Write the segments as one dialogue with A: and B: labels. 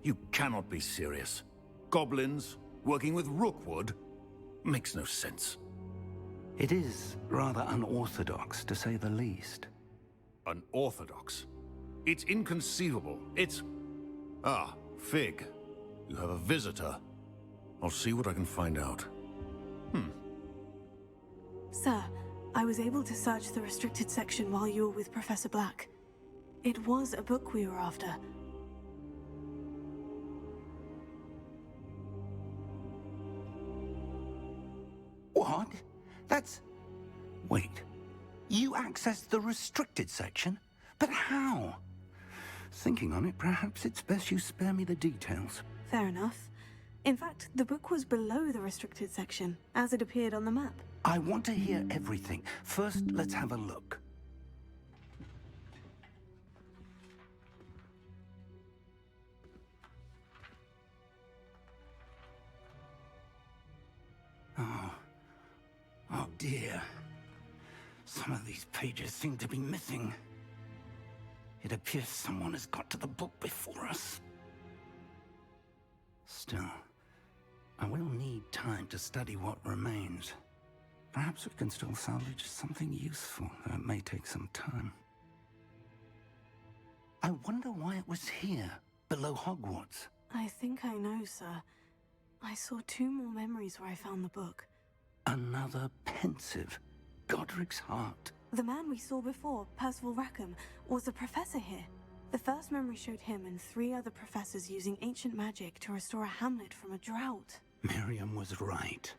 A: You cannot be serious. Goblins working with Rookwood? Makes no sense.
B: It is rather unorthodox, to say the least.
A: Unorthodox? It's inconceivable. It's... Ah, Fig. You have a visitor. I'll see what I can find out.
C: Sir, I was able to search the restricted section while you were with Professor Black. It was a book we were after.
B: What? That's... Wait. You accessed the restricted section? But how? Thinking on it, perhaps it's best you spare me the details.
C: Fair enough. In fact, the book was below the restricted section, as it appeared on the map.
B: I want to hear everything. First, let's have a look. Oh dear. Some of these pages seem to be missing. It appears someone has got to the book before us. Still, I will need time to study what remains. Perhaps we can still salvage something useful, though it may take some time. I wonder why it was here, below Hogwarts.
C: I think I know, sir. I saw 2 more memories where I found the book.
B: Another pensive. Godric's heart.
C: The man we saw before, Percival Rackham, was a professor here. The first memory showed him and 3 other professors using ancient magic to restore a hamlet from a drought.
B: Miriam was right.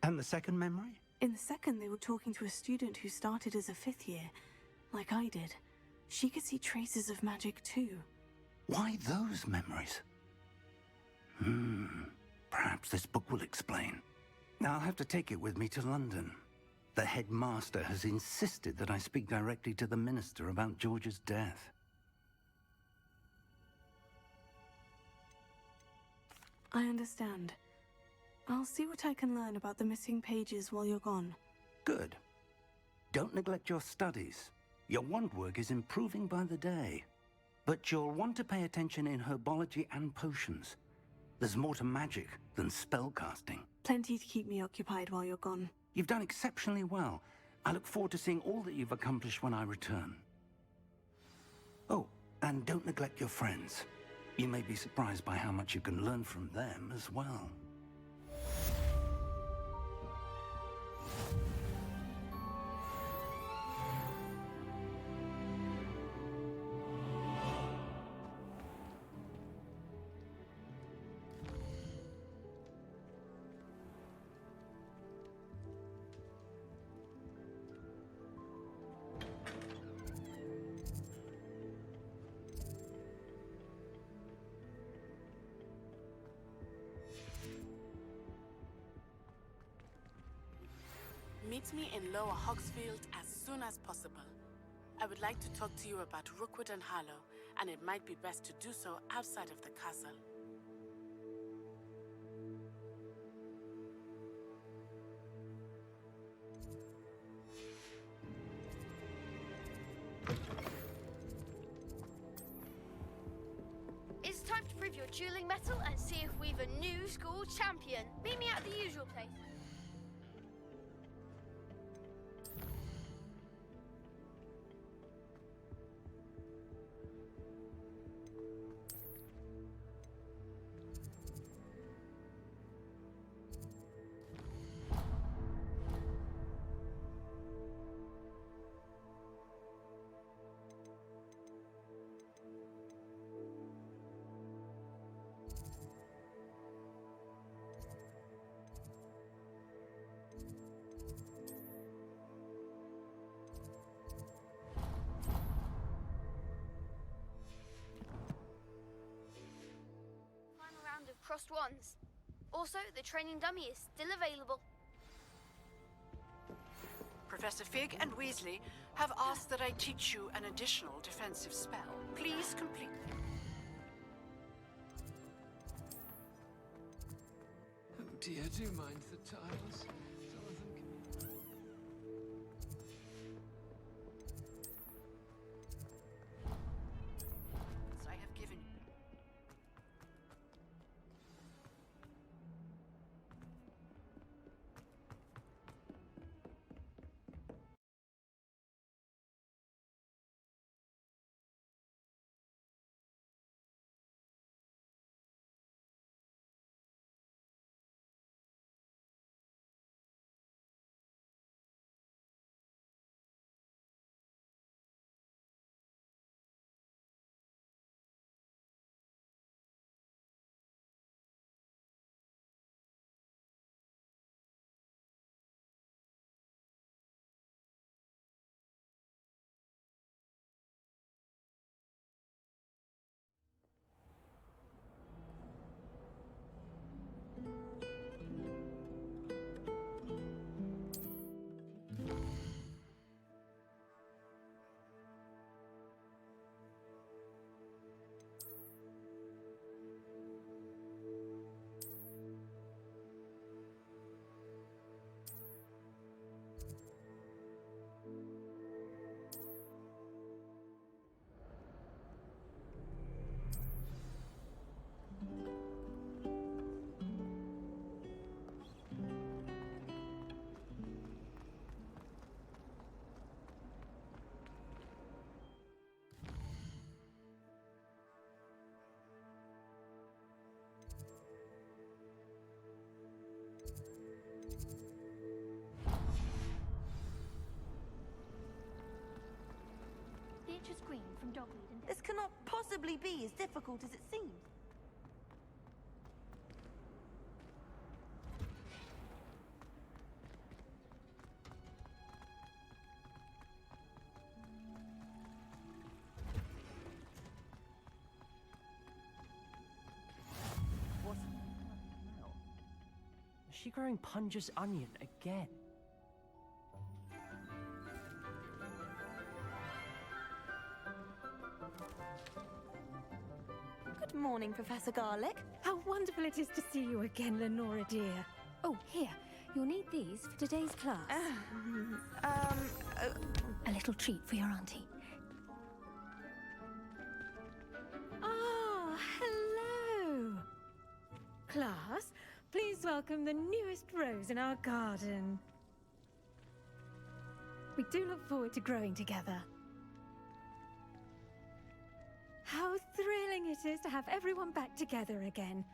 B: And the second memory?
C: In the second, they were talking to a student who started as a 5th year, like I did. She could see traces of magic too.
B: Why those memories? Perhaps this book will explain. I'll have to take it with me to London. The headmaster has insisted that I speak directly to the minister about George's death.
C: I understand. I'll see what I can learn about the missing pages while you're gone.
B: Good. Don't neglect your studies. Your wand work is improving by the day. But you'll want to pay attention in herbology and potions. There's more to magic than spellcasting.
C: Plenty to keep me occupied while you're gone.
B: You've done exceptionally well. I look forward to seeing all that you've accomplished when I return. Oh, and don't neglect your friends. You may be surprised by how much you can learn from them as well.
D: Meet me in Lower Hogsfield as soon as possible. I would like to talk to you about Rookwood and Harlow, and it might be best to do so outside of the castle.
E: It's time to prove your dueling mettle and see if we've a new school champion. Meet me at the usual place. Crossed wands. Also, the training dummy is still available.
F: Professor Fig and Weasley have asked that I teach you an additional defensive spell. Please complete them.
G: Oh dear, do mind the tiles. Some of them can...
F: I have given you.
H: from Dogweed and...
I: This cannot possibly be as difficult as it seems.
J: What's that smell? Is she growing Punja's onion again?
I: Good morning, Professor Garlick.
H: How wonderful it is to see you again, Lenora dear. Oh, here. You'll need these for today's class. A little treat for your auntie. Ah, hello! Class, please welcome the newest rose in our garden. We do look forward to growing together. How thrilling it is to have everyone back together again.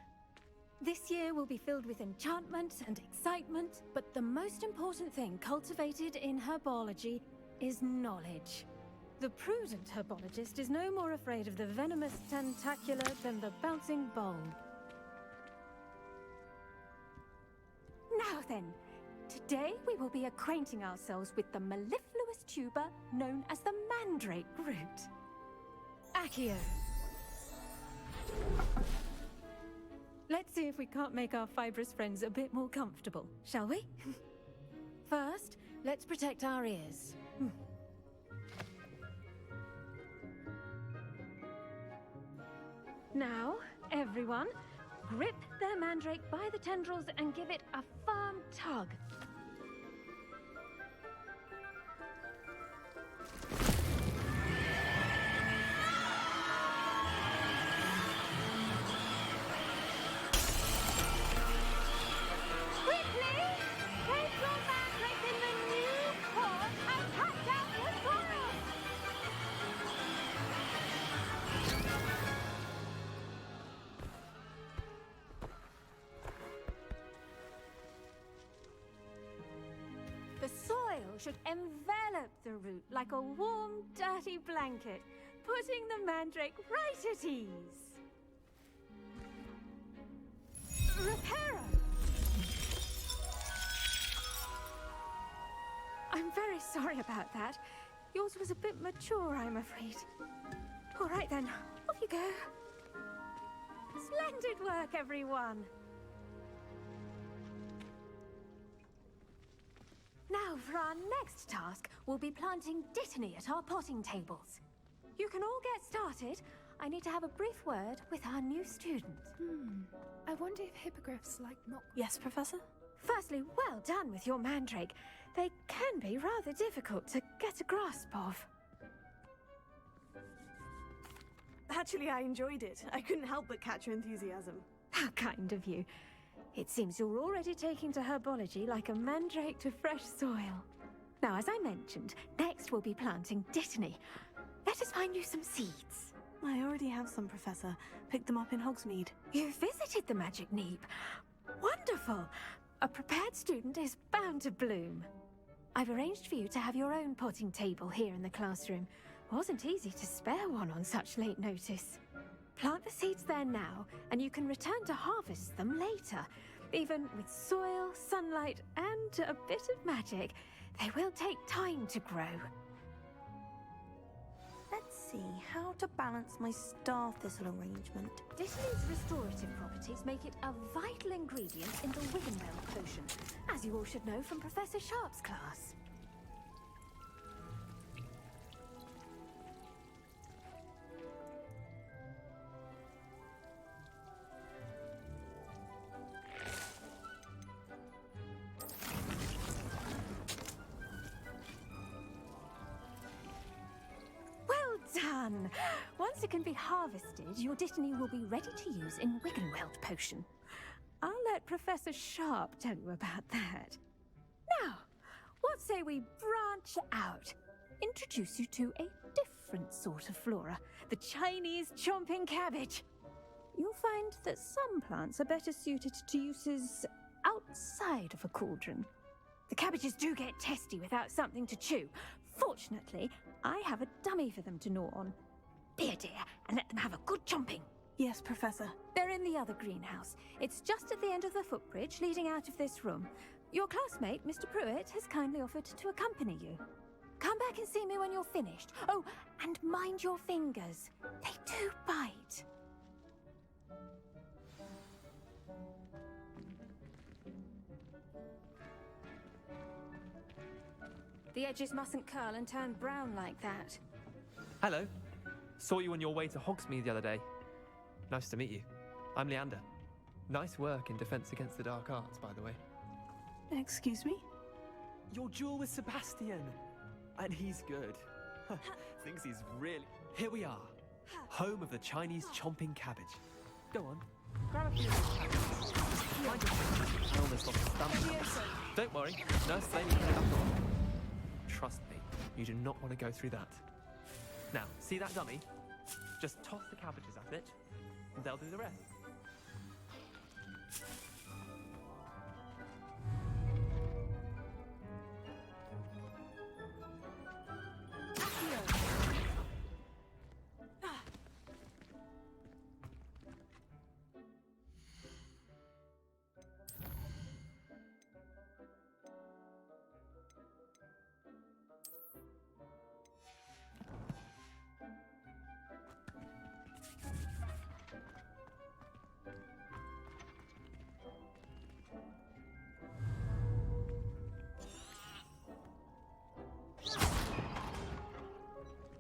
H: This year will be filled with enchantment and excitement, but the most important thing cultivated in herbology is knowledge. The prudent herbologist is no more afraid of the venomous tentacular than the bouncing bulb. Now then, today we will be acquainting ourselves with the mellifluous tuber known as the mandrake root. Accio. Let's see if we can't make our fibrous friends a bit more comfortable, shall we? First, let's protect our ears. Now, everyone, grip their mandrake by the tendrils and give it a firm tug. The soil should envelop the root like a warm, dirty blanket, putting the mandrake right at ease. Reparo! I'm very sorry about that. Yours was a bit mature, I'm afraid. All right then, off you go. Splendid work, everyone. Now, for our next task, we'll be planting dittany at our potting tables. You can all get started. I need to have a brief word with our new student.
K: I wonder if hippogriffs like knock...
C: Yes, Professor?
H: Firstly, well done with your mandrake. They can be rather difficult to get a grasp of.
C: Actually, I enjoyed it. I couldn't help but catch your enthusiasm.
H: How kind of you. It seems you're already taking to herbology like a mandrake to fresh soil. Now, as I mentioned, next we'll be planting dittany. Let us find you some seeds.
C: I already have some, Professor. Picked them up in Hogsmeade.
H: You visited the Magic Neep. Wonderful! A prepared student is bound to bloom. I've arranged for you to have your own potting table here in the classroom. Wasn't easy to spare one on such late notice. Plant the seeds there now, and you can return to harvest them later. Even with soil, sunlight, and a bit of magic, they will take time to grow.
I: Let's see how to balance my star thistle arrangement.
H: Dittany's restorative properties make it a vital ingredient in the Wiggenweld potion, as you all should know from Professor Sharp's class. Done! Once it can be harvested, your dittany will be ready to use in Wiggenweld potion. I'll let Professor Sharp tell you about that. Now, what say we branch out? Introduce you to a different sort of flora, the Chinese chomping cabbage. You'll find that some plants are better suited to uses outside of a cauldron. The cabbages do get testy without something to chew. Fortunately, I have a dummy for them to gnaw on. Be a dear and let them have a good chomping.
C: Yes, Professor.
H: They're in the other greenhouse. It's just at the end of the footbridge leading out of this room. Your classmate, Mr. Pruitt, has kindly offered to accompany you. Come back and see me when you're finished. Oh, and mind your fingers. They do bite. The edges mustn't curl and turn brown like that.
L: Hello. Saw you on your way to Hogsmeade the other day. Nice to meet you. I'm Leander. Nice work in Defense Against the Dark Arts, by the way.
C: Excuse me?
L: Your duel with Sebastian. And he's good. Thinks he's really... Here we are. Home of the Chinese chomping cabbage. Go on. Grab a few of these cabbages. Mind your fingers. I almost lost a stamp. Don't worry. Nurse Lady can back on. Trust me, you do not want to go through that. Now, see that dummy? Just toss the cabbages at it, and they'll do the rest.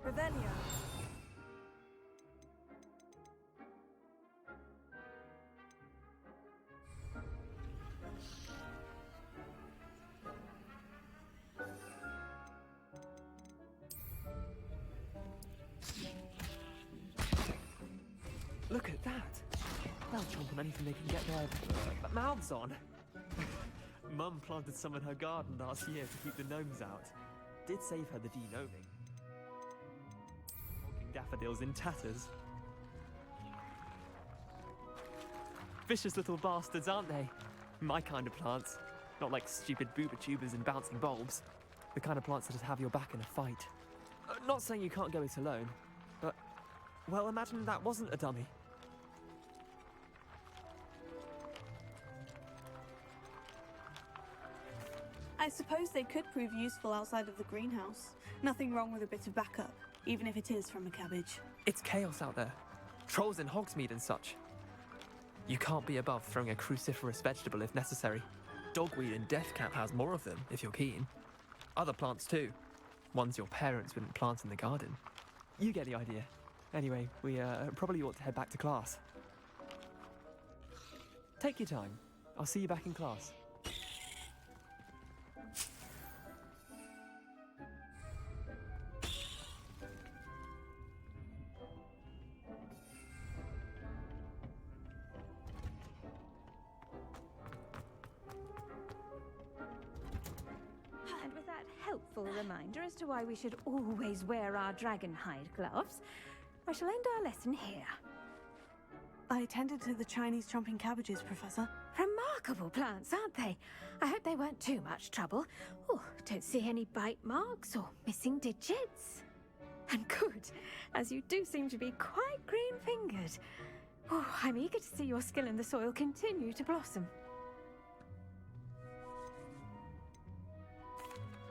C: Revelio.
L: Look at that! They'll chomp on anything they can get their mouths on. Mum planted some in her garden last year to keep the gnomes out. Did save her the de-gnoming. Honking daffodils in tatters. Vicious little bastards, aren't they? My kind of plants. Not like stupid booba tubers and bouncing bulbs. The kind of plants that just have your back in a fight. Not saying you can't go it alone, but... well, imagine that wasn't a dummy.
C: I suppose they could prove useful outside of the greenhouse. Nothing wrong with a bit of backup, even if it is from a cabbage.
L: It's chaos out there. Trolls in Hogsmeade and such. You can't be above throwing a cruciferous vegetable if necessary. Dogweed and deathcap has more of them, if you're keen. Other plants too. Ones your parents wouldn't plant in the garden. You get the idea. Anyway, we probably ought to head back to class. Take your time. I'll see you back in class.
H: And with that helpful reminder as to why we should always wear our dragon hide gloves, I shall end our lesson here.
C: I attended to the Chinese chomping cabbages, Professor.
H: Remarkable plants, aren't they? I hope they weren't too much trouble. Oh, don't see any bite marks or missing digits. And good, as you do seem to be quite green-fingered. Oh, I'm eager to see your skill in the soil continue to blossom.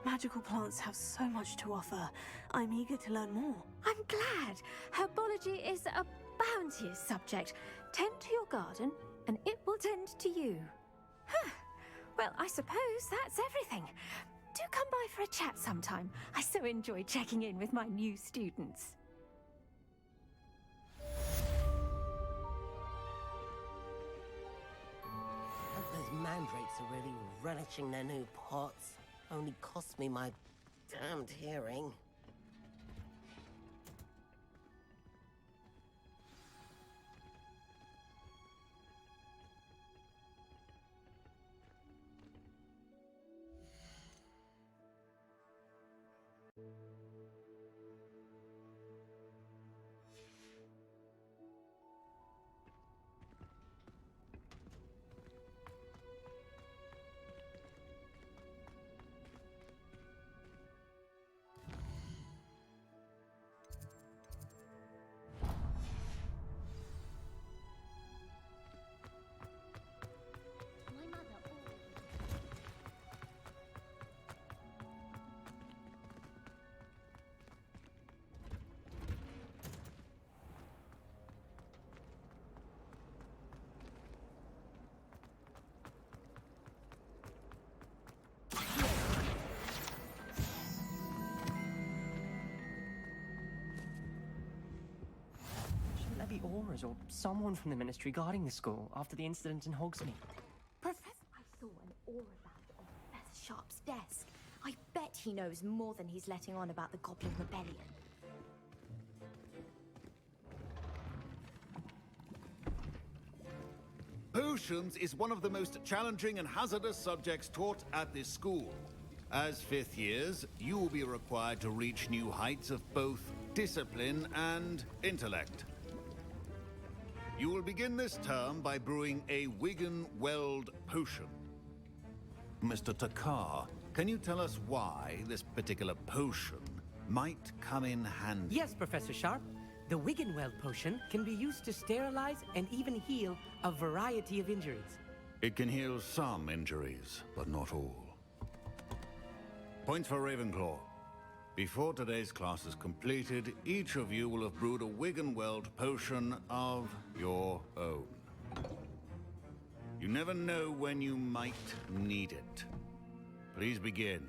C: Magical plants have so much to offer. I'm eager to learn more.
H: I'm glad. Herbology is a bounteous subject. Tend to your garden, and it will tend to you. Huh. Well, I suppose that's everything. Do come by for a chat sometime. I so enjoy checking in with my new students.
M: Hope those mandrakes are really relishing their new pots. Only cost me my damned hearing.
J: Aurors or someone from the Ministry guarding the school after the incident in Hogsmeade.
H: Professor, I saw an aura band on Professor Sharp's desk. I bet he knows more than he's letting on about the Goblin Rebellion.
A: Potions is one of the most challenging and hazardous subjects taught at this school. As fifth years, you will be required to reach new heights of both discipline and intellect. You will begin this term by brewing a Wigan-Weld potion. Mr. Takar, can you tell us why this particular potion might come in handy?
N: Yes, Professor Sharp. The Wigan-Weld potion can be used to sterilize and even heal a variety of injuries.
A: It can heal some injuries, but not all. Points for Ravenclaw. Before today's class is completed, each of you will have brewed a Wigan-Weld potion of your own. You never know when you might need it. Please begin.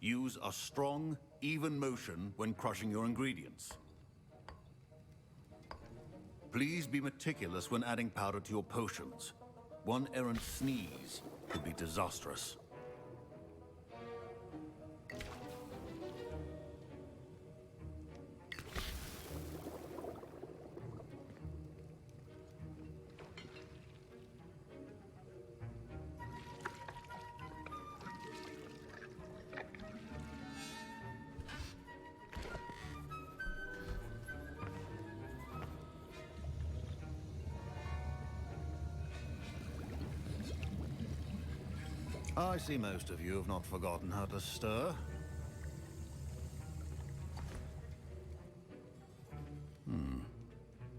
A: Use a strong, even motion when crushing your ingredients. Please be meticulous when adding powder to your potions. One errant sneeze could be disastrous. I see most of you have not forgotten how to stir.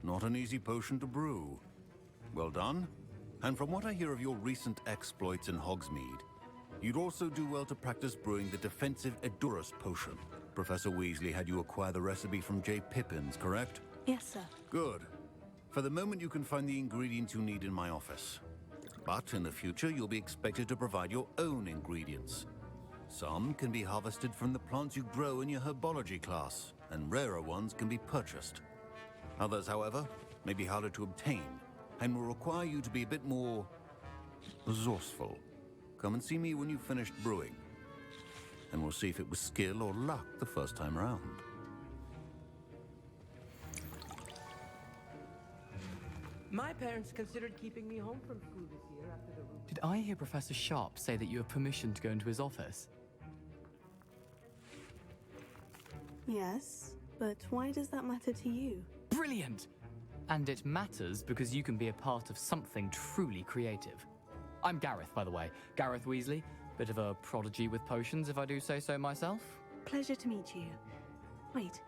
A: Not an easy potion to brew. Well done. And from what I hear of your recent exploits in Hogsmeade, you'd also do well to practice brewing the defensive Edurus potion. Professor Weasley had you acquire the recipe from J. Pippin's, correct?
C: Yes, sir.
A: Good. For the moment, you can find the ingredients you need in my office. But in the future, you'll be expected to provide your own ingredients. Some can be harvested from the plants you grow in your herbology class, and rarer ones can be purchased. Others, however, may be harder to obtain, and will require you to be a bit more resourceful. Come and see me when you've finished brewing, and we'll see if it was skill or luck the first time round.
N: My parents considered keeping me home from school this year after the...
O: Did I hear Professor Sharp say that you have permission to go into his office?
C: Yes, but why does that matter to you?
O: Brilliant! And it matters because you can be a part of something truly creative. I'm Gareth, by the way. Gareth Weasley. Bit of a prodigy with potions, if I do say so myself.
C: Pleasure to meet you. Wait,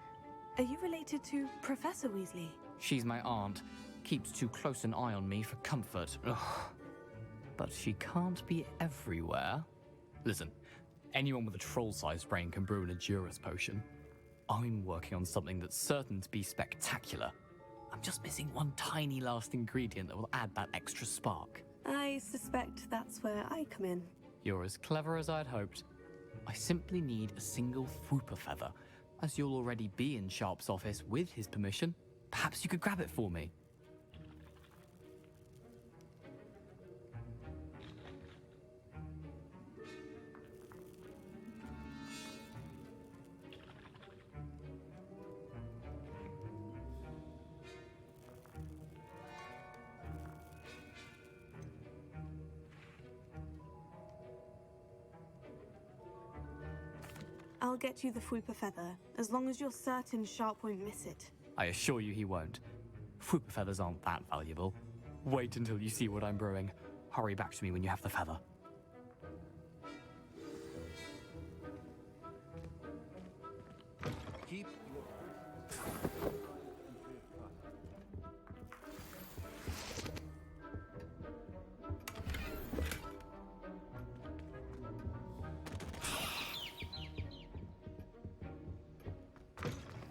C: are you related to Professor Weasley?
O: She's my aunt. Keeps too close an eye on me for comfort. Ugh. But she can't be everywhere. Listen, anyone with a troll-sized brain can brew an Edurus potion. I'm working on something that's certain to be spectacular. I'm just missing one tiny last ingredient that will add that extra spark.
C: I suspect that's where I come in.
O: You're as clever as I'd hoped. I simply need a single Fwooper feather. As you'll already be in Sharp's office with his permission, perhaps you could grab it for me.
C: I'll get you the Fwooper feather, as long as you're certain Sharp won't miss it.
O: I assure you he won't. Fwooper feathers aren't that valuable. Wait until you see what I'm brewing. Hurry back to me when you have the feather.
A: Keep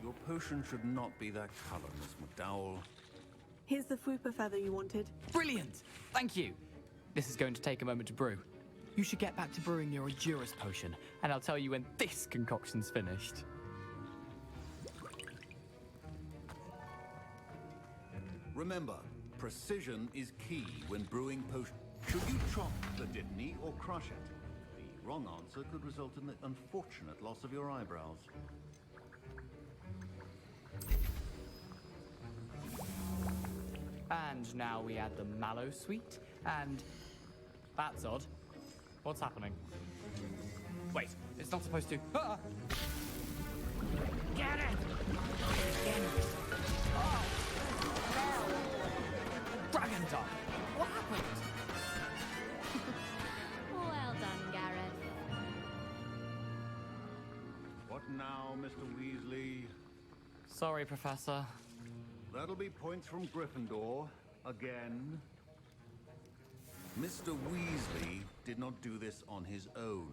A: Your potion should not be that color, Miss McDowell.
C: Here's the Fwooper feather you wanted.
O: Brilliant! Thank you! This is going to take a moment to brew. You should get back to brewing your Endurance potion, and I'll tell you when this concoction's finished.
A: Remember, precision is key when brewing potion. Should you chop the Dittany or crush it? The wrong answer could result in the unfortunate loss of your eyebrows.
O: And now we add the mallow sweet, and... That's odd. What's happening? Wait, it's not supposed to... Ah!
N: Get it! Get it!
O: Dragon Dog! What happened?
P: Well done, Gareth.
A: What now, Mr. Weasley?
O: Sorry, Professor.
A: That'll be points from Gryffindor, again. Mr. Weasley did not do this on his own.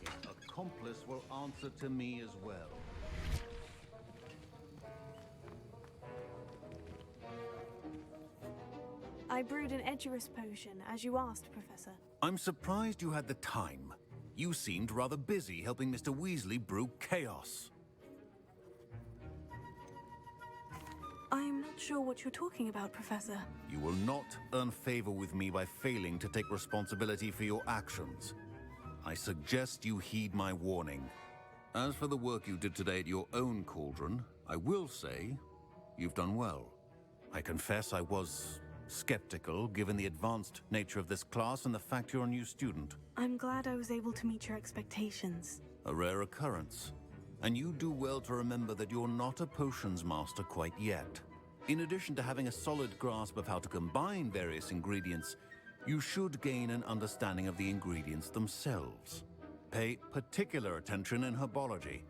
A: His accomplice will answer to me as well.
C: I brewed an Edurus potion, as you asked, Professor.
A: I'm surprised you had the time. You seemed rather busy helping Mr. Weasley brew chaos.
C: I'm not sure what you're talking about, Professor.
A: You will not earn favor with me by failing to take responsibility for your actions. I suggest you heed my warning. As for the work you did today at your own cauldron, I will say you've done well. I confess I was skeptical, given the advanced nature of this class and the fact you're a new student.
C: I'm glad I was able to meet your expectations.
A: A rare occurrence. And you do well to remember that you're not a potions master quite yet. In addition to having a solid grasp of how to combine various ingredients, you should gain an understanding of the ingredients themselves. Pay particular attention in herbology.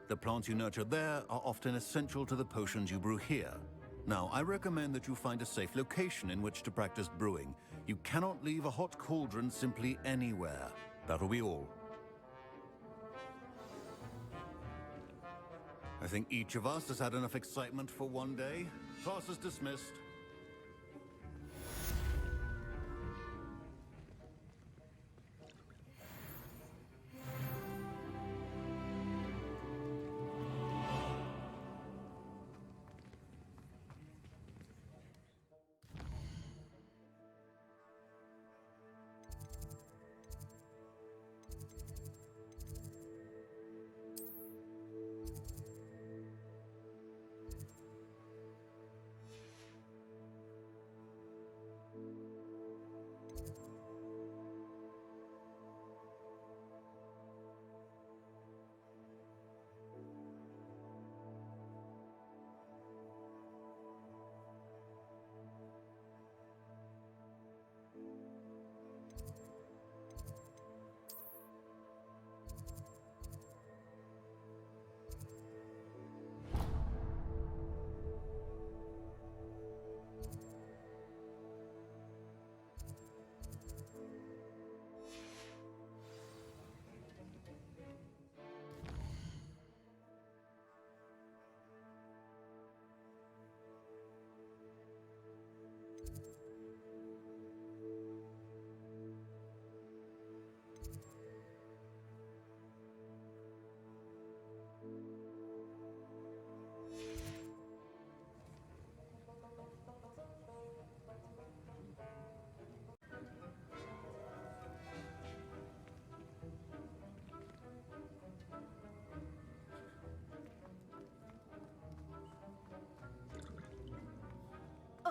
A: The plants you nurture there are often essential to the potions you brew here. Now, I recommend that you find a safe location in which to practice brewing. You cannot leave a hot cauldron simply anywhere. That'll be all. I think each of us has had enough excitement for one day. Class is dismissed.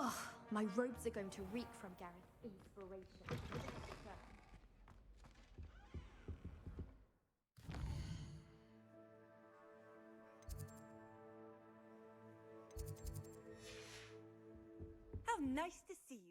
P: Ugh, my robes are going to reek from Gareth's inspiration.
I: How nice to see you.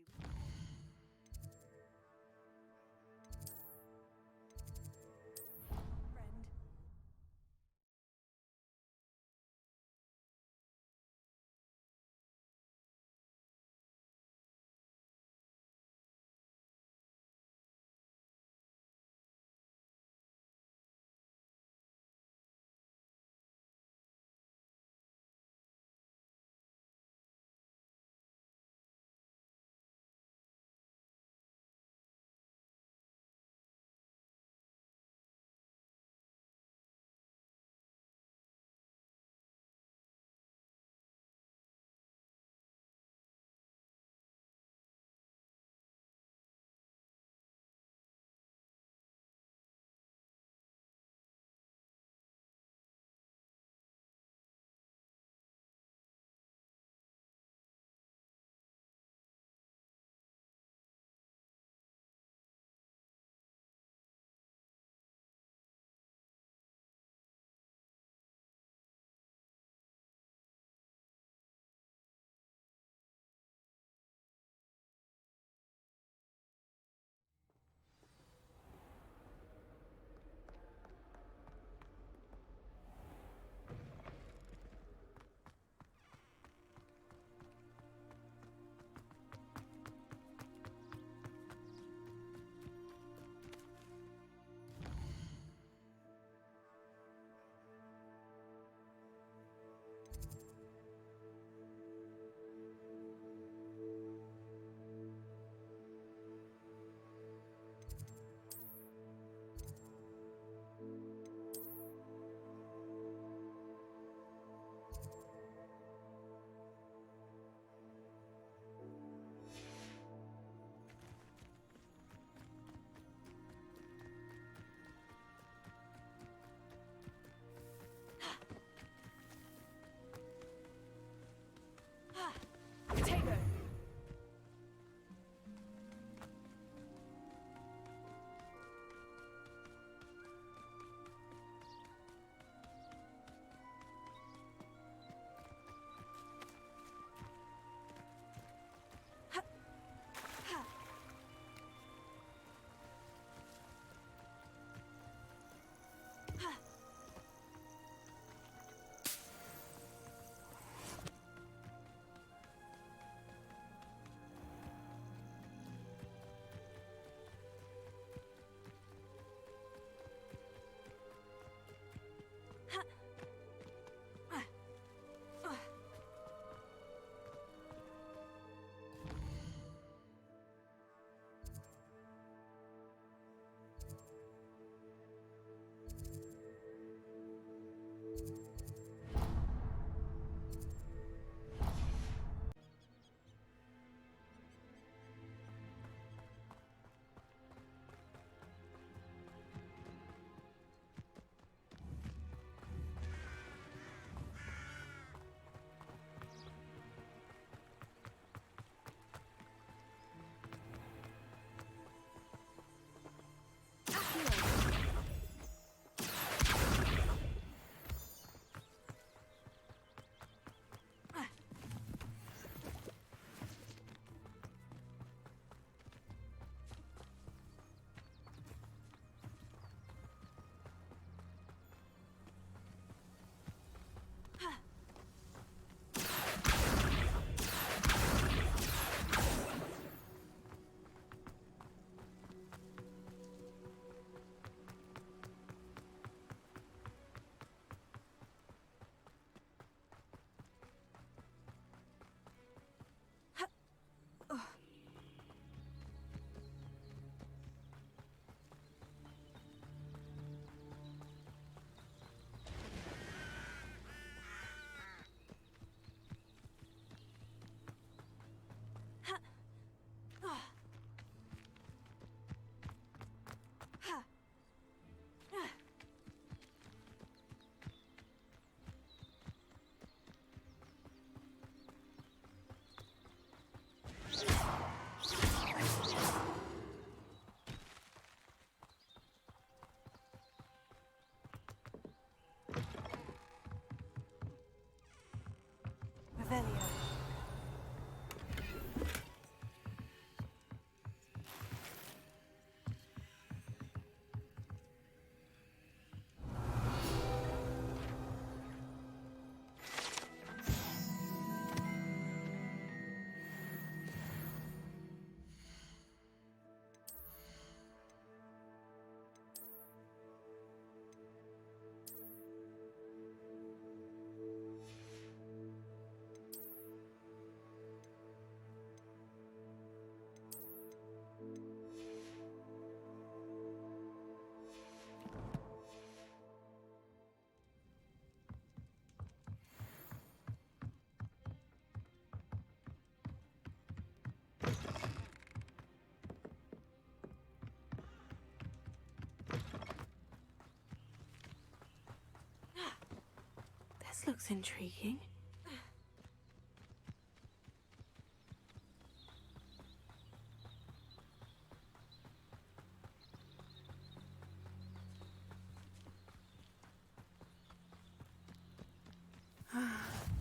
C: looks intriguing.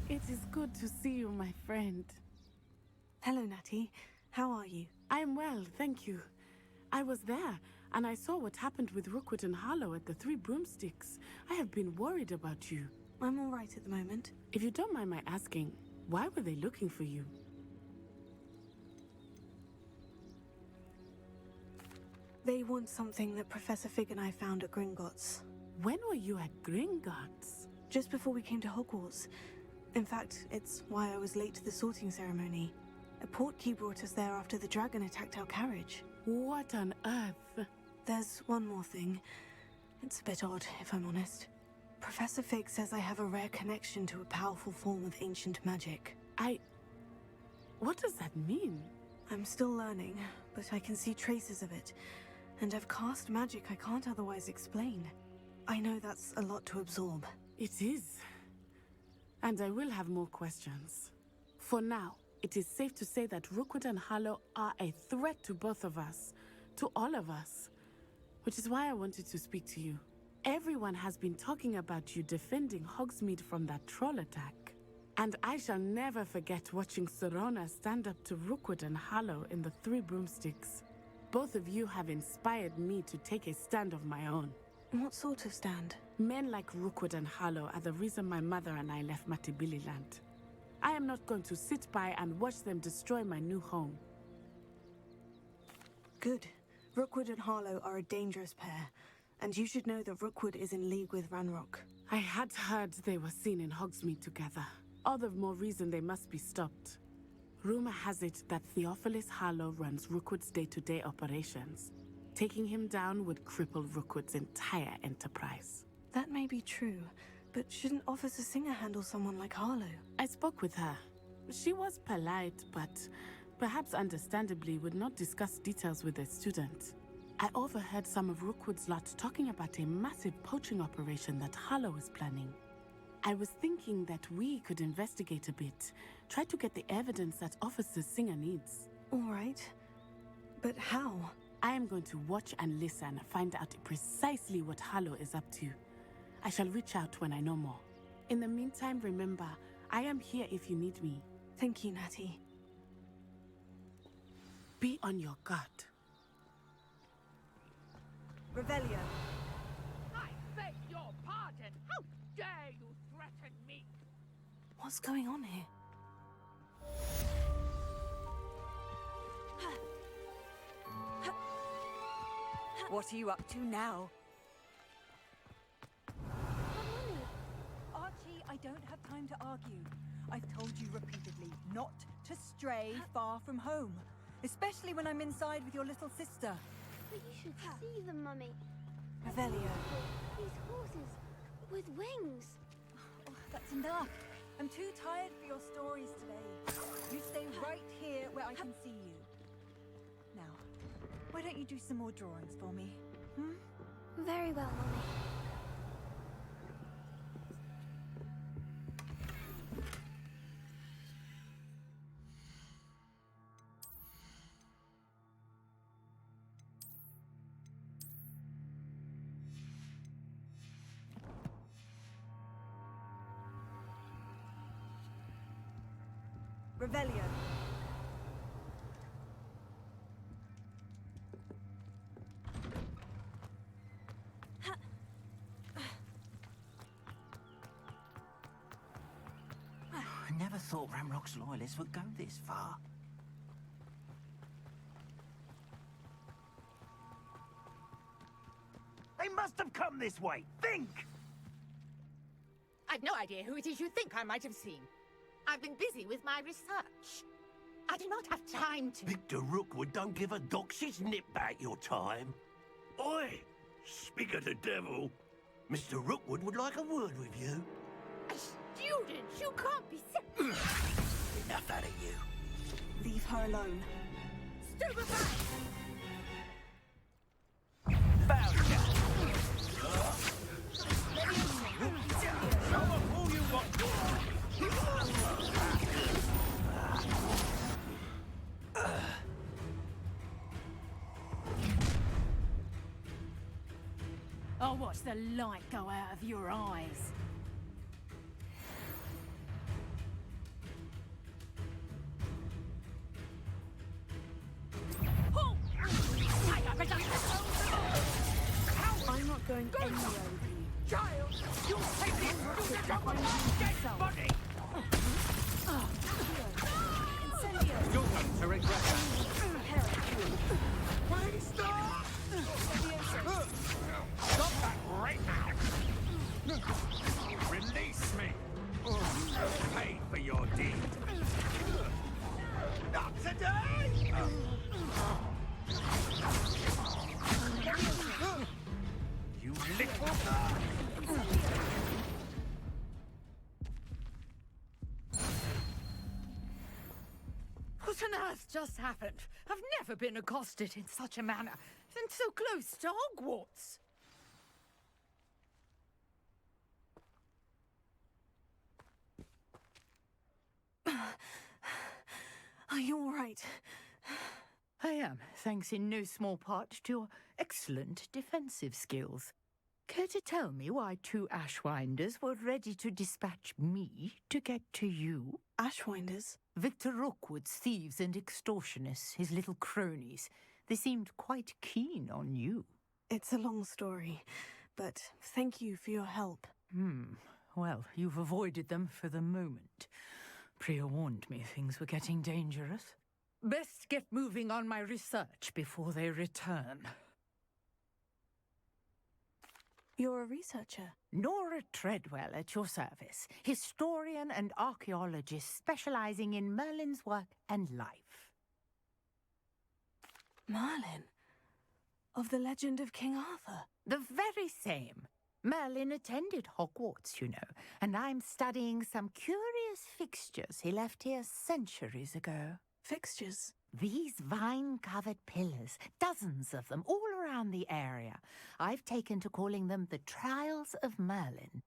D: It is good to see you, my friend.
C: Hello, Natty. How are you?
D: I am well, thank you. I was there, and I saw what happened with Rookwood and Harlow at the Three Broomsticks. I have been worried about you.
C: I'm all right at the moment.
D: If you don't mind my asking, why were they looking for you?
C: They want something that Professor Fig and I found at Gringotts.
D: When were you at Gringotts?
C: Just before we came to Hogwarts. In fact, it's why I was late to the sorting ceremony. A portkey brought us there after the dragon attacked our carriage.
D: What on earth?
C: There's one more thing. It's a bit odd, if I'm honest. Professor Fig says I have a rare connection to a powerful form of ancient magic.
D: What does that mean?
C: I'm still learning, but I can see traces of it. And I've cast magic I can't otherwise explain. I know that's a lot to absorb.
D: It is. And I will have more questions. For now, it is safe to say that Rookwood and Harlow are a threat to both of us. To all of us. Which is why I wanted to speak to you. Everyone has been talking about you defending Hogsmeade from that troll attack. And I shall never forget watching Serona stand up to Rookwood and Harlow in the Three Broomsticks. Both of you have inspired me to take a stand of my own.
C: What sort of stand?
D: Men like Rookwood and Harlow are the reason my mother and I left Matibililand. I am not going to sit by and watch them destroy my new home.
C: Good. Rookwood and Harlow are a dangerous pair, and you should know that Rookwood is in league with Ranrock.
D: I had heard they were seen in Hogsmeade together. All the more reason they must be stopped. Rumor has it that Theophilus Harlow runs Rookwood's day-to-day operations. Taking him down would cripple Rookwood's entire enterprise.
C: That may be true, but shouldn't Officer Singer handle someone like Harlow?
D: I spoke with her. She was polite, but perhaps understandably would not discuss details with a student. I overheard some of Rookwood's lot talking about a massive poaching operation that Harlow is planning. I was thinking that we could investigate a bit, try to get the evidence that Officer Singer needs.
C: All right. But how?
D: I am going to watch and listen, find out precisely what Harlow is up to. I shall reach out when I know more. In the meantime, remember, I am here if you need me.
C: Thank you, Natty.
D: Be on your guard.
Q: Revelio.
R: I beg your pardon. How dare you threaten me?
C: What's going on here?
Q: What are you up to now? Archie, I don't have time to argue. I've told you repeatedly not to stray far from home. Especially when I'm inside with your little sister.
E: But you should see them, Mummy.
C: Revelio.
E: These horses with wings.
Q: Oh, that's enough. I'm too tired for your stories today. You stay right here where I can see you. Now, why don't you do some more drawings for me?
E: Very well, Mummy.
Q: Revelio.
B: I never thought Ramrock's loyalists would go this far.
S: They must have come this way. Think!
R: I've no idea who it is you think I might have seen. I've been busy with my research. I do not have time to...
S: Victor Rookwood don't give a doxy's nip back your time. Oi! Speak of the devil. Mr. Rookwood would like a word with you.
R: A student? You can't be serious.
S: Enough out of you.
C: Leave her alone.
R: Stupefy!
S: Found you! Show them all you want.
Q: I'll watch the light go out of your eyes.
D: I'm not going anywhere with you.
R: Child, you'll take this to the top of my dead body!
T: You're going to regret that.
R: Please stop! Stop that right now! Release me! Pay for your deed! Not today! You little...
Q: What on earth just happened? I've never been accosted in such a manner, and so close to Hogwarts.
C: Are you all right?
Q: I am, thanks in no small part to your excellent defensive skills. Care to tell me why 2 Ashwinders were ready to dispatch me to get to you?
C: Ashwinders?
Q: Victor Rookwood's thieves and extortionists, his little cronies. They seemed quite keen on you.
C: It's a long story, but thank you for your help.
Q: Well, you've avoided them for the moment. Priya warned me things were getting dangerous. Best get moving on my research before they return.
C: You're a researcher?
Q: Nora Treadwell at your service, historian and archaeologist specializing in Merlin's work and life.
C: Merlin? Of the legend of King Arthur?
Q: The very same. Merlin attended Hogwarts, you know, and I'm studying some curious fixtures he left here centuries ago.
C: Fixtures?
Q: These vine-covered pillars, dozens of them, all around the area. I've taken to calling them the Trials of Merlin.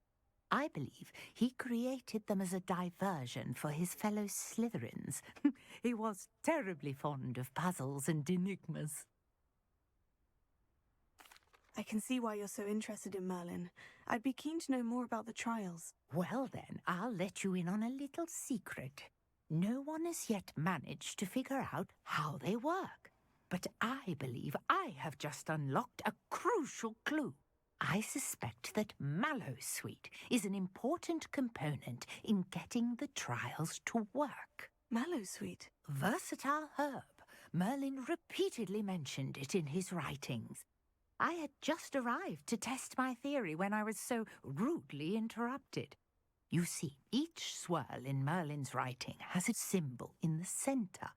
Q: I believe he created them as a diversion for his fellow Slytherins. He was terribly fond of puzzles and enigmas.
C: I can see why you're so interested in Merlin. I'd be keen to know more about the trials.
Q: Well then, I'll let you in on a little secret. No one has yet managed to figure out how they work. But I believe I have just unlocked a crucial clue. I suspect that Mallowsweet is an important component in getting the trials to work.
C: Mallowsweet?
Q: Versatile herb. Merlin repeatedly mentioned it in his writings. I had just arrived to test my theory when I was so rudely interrupted. You see, each swirl in Merlin's writing has a symbol in the center.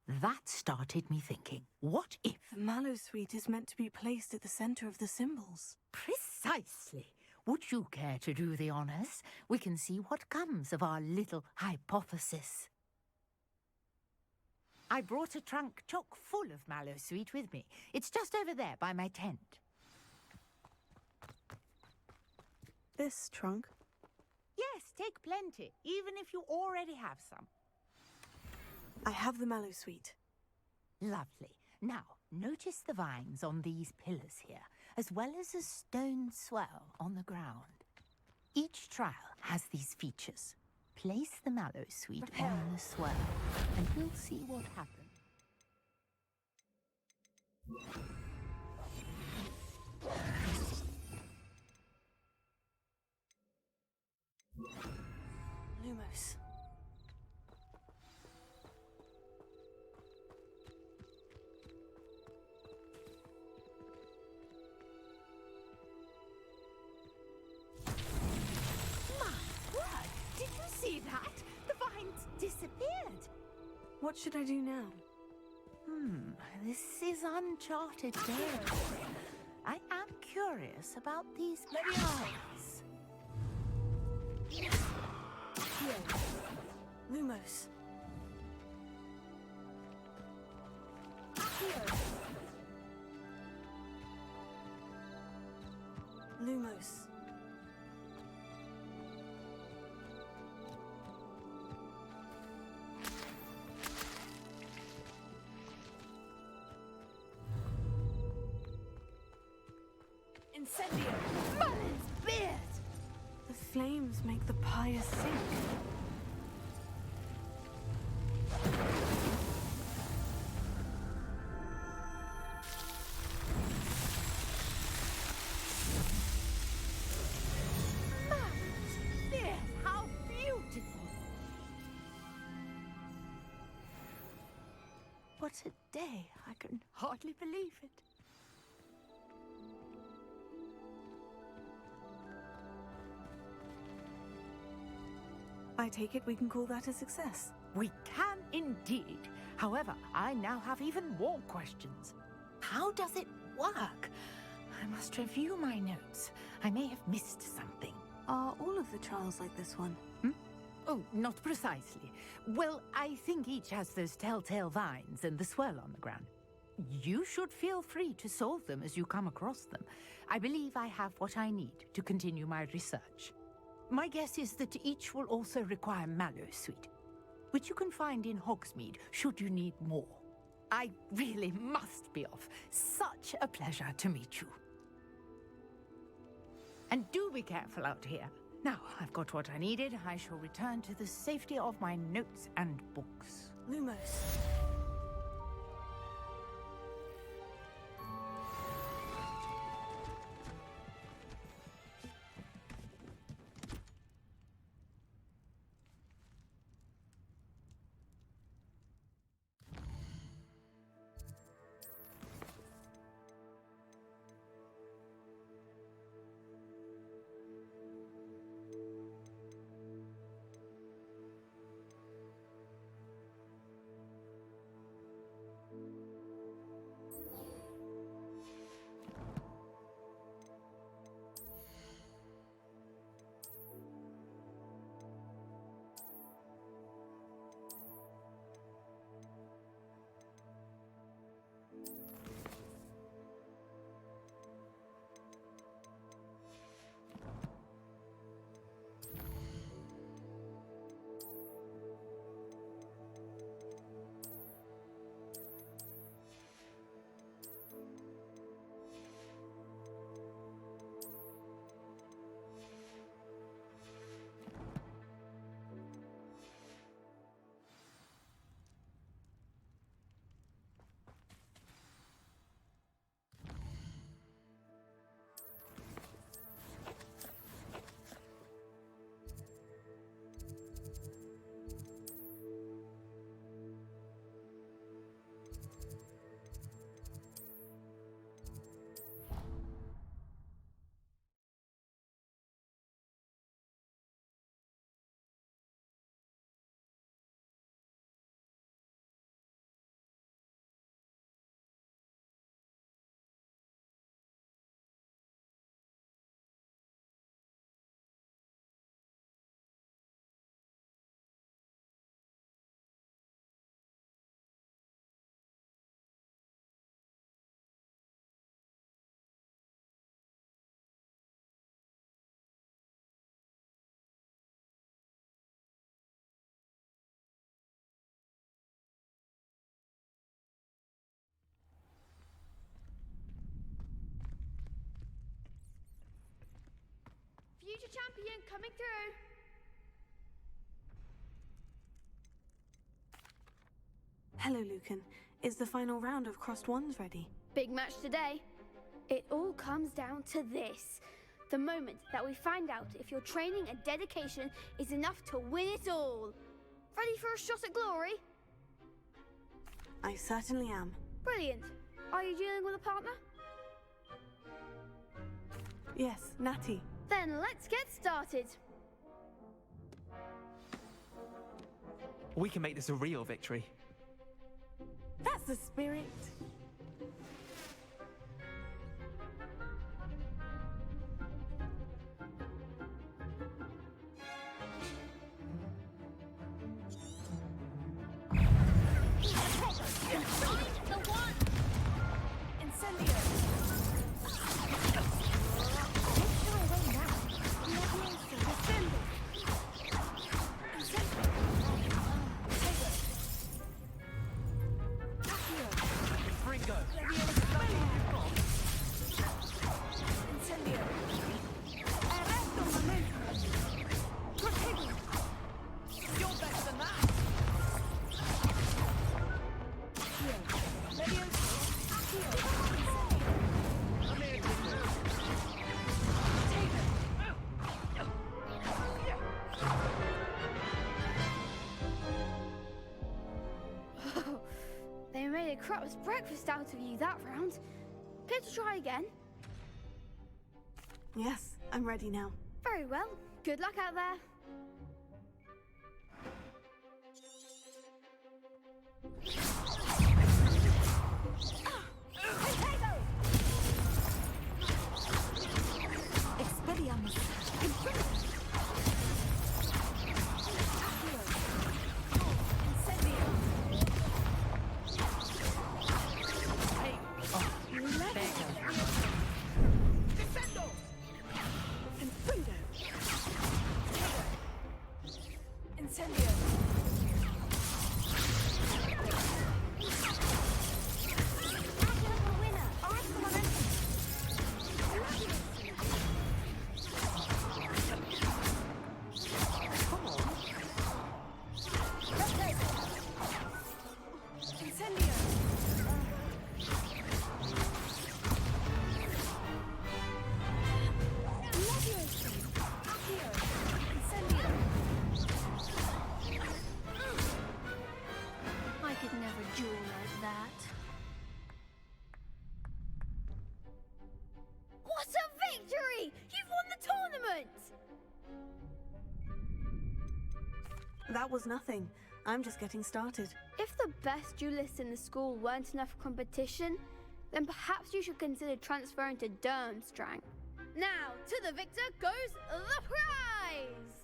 Q: That started me thinking, what if...
C: The Mallowsweet is meant to be placed at the center of the symbols.
Q: Precisely. Would you care to do the honors? We can see what comes of our little hypothesis. I brought a trunk chock full of Mallowsweet with me. It's just over there by my tent.
C: This trunk?
Q: Yes, take plenty, even if you already have some.
C: I have the Mallowsweet.
Q: Lovely. Now, notice the vines on these pillars here, as well as a stone swirl on the ground. Each trial has these features. Place the Mallowsweet on the swirl, and we'll see what happens.
C: Lumos.
Q: Did you see that? The vines disappeared.
C: What should I do now?
Q: This is uncharted territory. I am curious about these trials.
C: Here. Lumos. Here. Lumos.
I: Incendio!
C: Merlin's beard! The flames make the pyre sink.
Q: Merlin's beard! How beautiful! What a day! I can hardly believe it.
C: I take it we can call that a success.
Q: We can indeed. However, I now have even more questions. How does it work? I must review my notes. I may have missed something.
C: Are all of the trials like this one?
Q: Oh, not precisely. Well, I think each has those telltale vines and the swirl on the ground. You should feel free to solve them as you come across them. I believe I have what I need to continue my research. My guess is that each will also require mallow sweet, which you can find in Hogsmeade should you need more. I really must be off. Such a pleasure to meet you. And do be careful out here. Now, I've got what I needed. I shall return to the safety of my notes and books.
C: Lumos.
E: Future champion coming through.
C: Hello, Lucan. Is the final round of Crossed Wands ready?
E: Big match today. It all comes down to this. The moment that we find out if your training and dedication is enough to win it all. Ready for a shot at glory?
C: I certainly am.
E: Brilliant. Are you dealing with a partner?
C: Yes, Natty.
E: Then let's get started.
L: We can make this a real victory.
D: That's the spirit.
E: The one!
I: Incendio!
L: Ringo!
I: Incendio!
E: craps breakfast out of you that round. Care to try again?
C: Yes, I'm ready now.
E: Very well. Good luck out there.
H: Expelliarmus.
I: I could never duel like that.
E: What a victory! You've won the tournament!
C: That was nothing. I'm just getting started.
E: If the best duelists in the school weren't enough for competition, then perhaps you should consider transferring to Durmstrang. Now, to the victor goes the prize!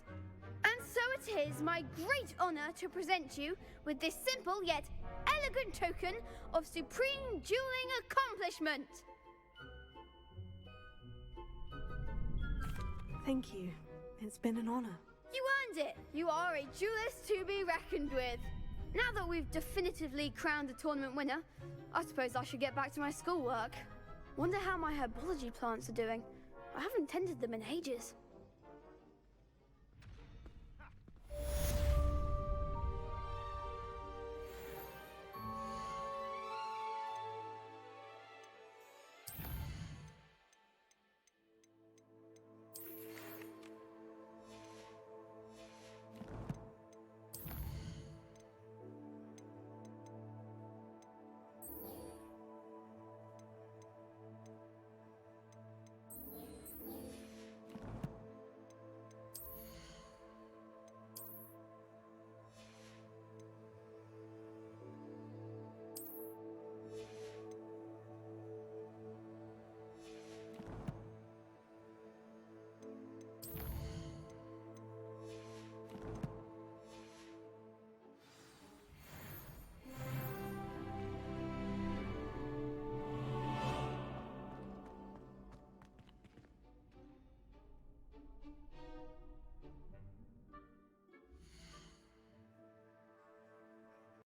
E: And so it is my great honor to present you with this simple yet elegant token of supreme dueling accomplishment.
C: Thank you. It's been an honor.
E: You earned it! You are a duelist to be reckoned with. Now that we've definitively crowned the tournament winner, I suppose I should get back to my schoolwork. Wonder how my herbology plants are doing. I haven't tended them in ages.